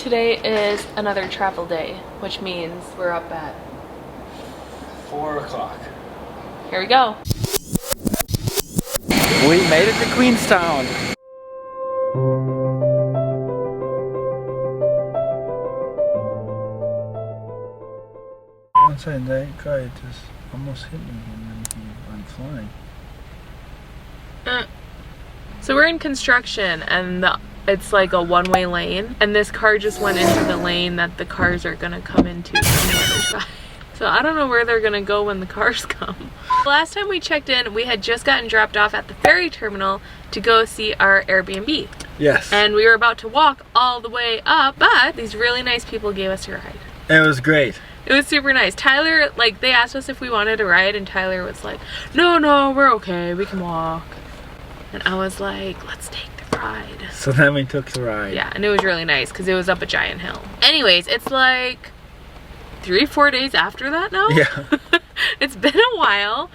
Today is another travel day, which means we're up at 4 o'clock. Here we go. We made it to Queenstown. I'm saying that guy just almost hit me when he went flying. So we're in construction and it's like a one-way lane, and this car just went into the lane that the cars are gonna come into from the other side. So I don't know where they're gonna go when the cars come. Last time we checked in, we had just gotten dropped off at the ferry terminal to go see our Airbnb. Yes. And we were about to walk all the way up, but these really nice people gave us a ride. It was great. It was super nice. Tyler, like, they asked us if we wanted a ride, and Tyler was like, no, we're okay, we can walk. And I was like, let's take the ride. So then we took the ride. Yeah, and it was really nice because it was up a giant hill. Anyways, it's like 3-4 days after that now. Yeah. It's been a while.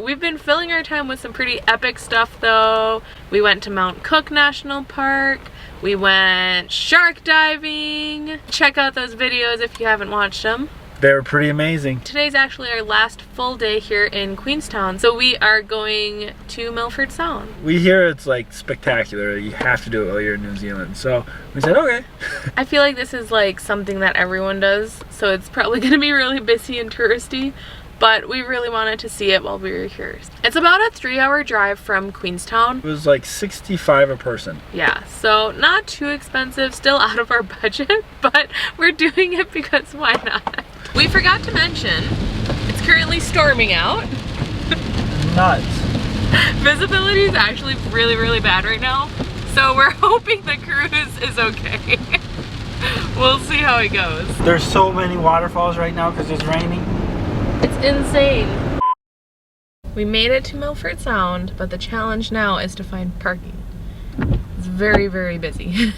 We've been filling our time with some pretty epic stuff though. We went to Mount Cook National Park. We went shark diving. Check out those videos if you haven't watched them. They were pretty amazing. Today's actually our last full day here in Queenstown, so we are going to Milford Sound. We hear it's like spectacular. You have to do it while you're in New Zealand. So we said, okay. I feel like this is like something that everyone does, so it's probably gonna be really busy and touristy, but we really wanted to see it while we were here. It's about a 3-hour drive from Queenstown. It was like $65 a person. Yeah, so not too expensive, still out of our budget, but we're doing it because why not? We forgot to mention, it's currently storming out. Nuts. Visibility is actually really bad right now, so we're hoping the cruise is okay. We'll see how it goes. There's so many waterfalls right now because it's raining. It's insane. We made it to Milford Sound, but the challenge now is to find parking. It's very busy.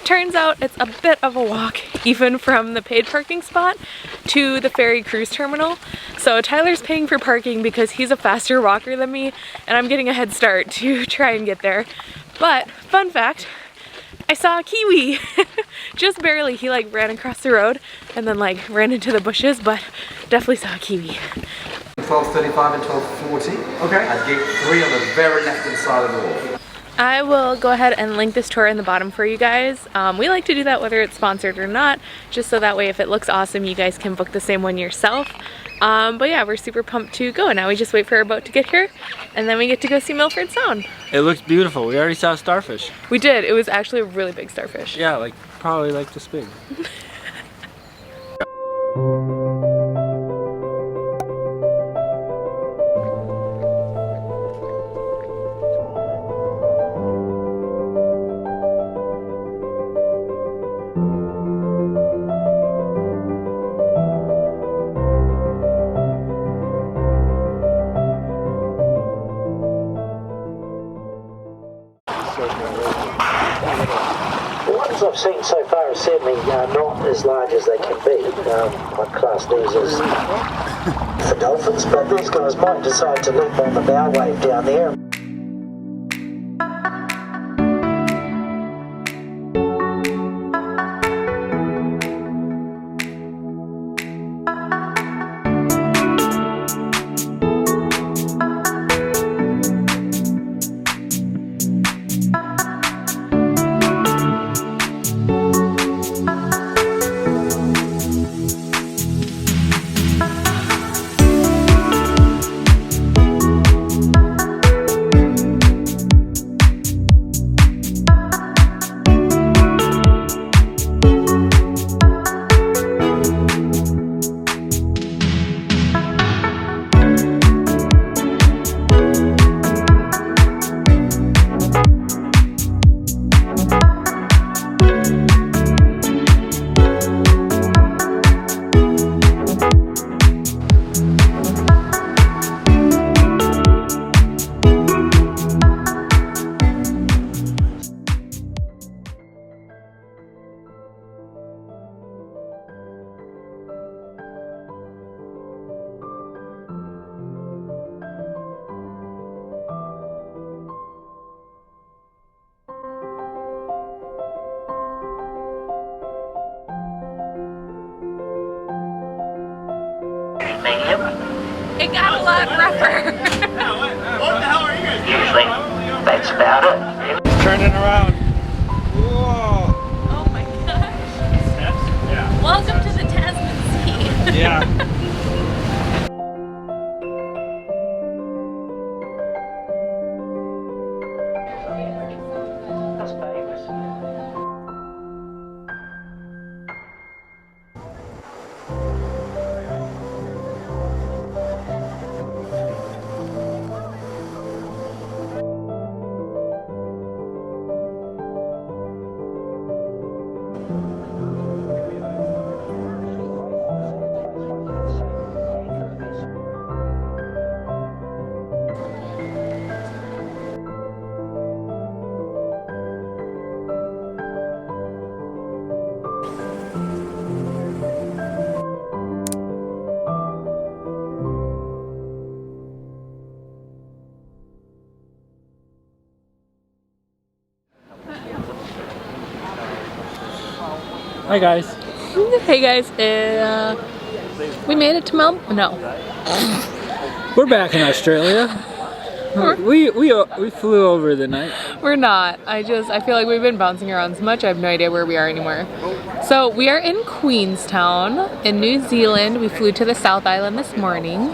Turns out it's a bit of a walk even from the paid parking spot to the ferry cruise terminal. So Tyler's paying for parking because he's a faster walker than me, and I'm getting a head start to try and get there. But fun fact, I saw a kiwi. Just barely. He like ran across the road and then like ran into the bushes, but definitely saw a kiwi. 12:35 and 12:40. Okay. At gate 3 on the very left-hand side of the wall. I will go ahead and link this tour in the bottom for you guys. We like to do that whether it's sponsored or not, just so that way if it looks awesome you guys can book the same one yourself. But yeah, we're super pumped to go. Now we just wait for our boat to get here, and then we get to go see Milford Sound. It looks beautiful. We already saw starfish. We did. It was actually a really big starfish. Yeah, like probably like this big. The ones I've seen so far are certainly not as large as they can be. I'd class these as for dolphins, but these guys might decide to leap on the bow wave down there. medium. It got a lot rougher. Usually, that's about it. Turning around. Oh my gosh. Yeah. Welcome to the Tasman Sea. Yeah. That's famous. Hi guys. Hey guys, we made it to No. We're back in Australia. We flew over the night. We're not. I feel like we've been bouncing around so much, I have no idea where we are anymore. So we are in Queenstown in New Zealand. We flew to the South Island this morning.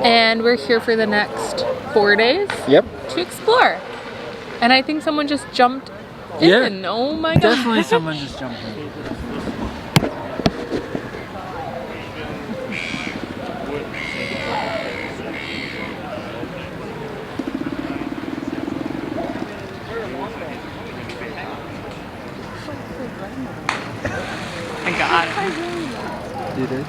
And we're here for the next 4 days Yep. to explore. And I think someone just jumped in. Yeah. Oh my god. Definitely someone just jumped in. My god. You did?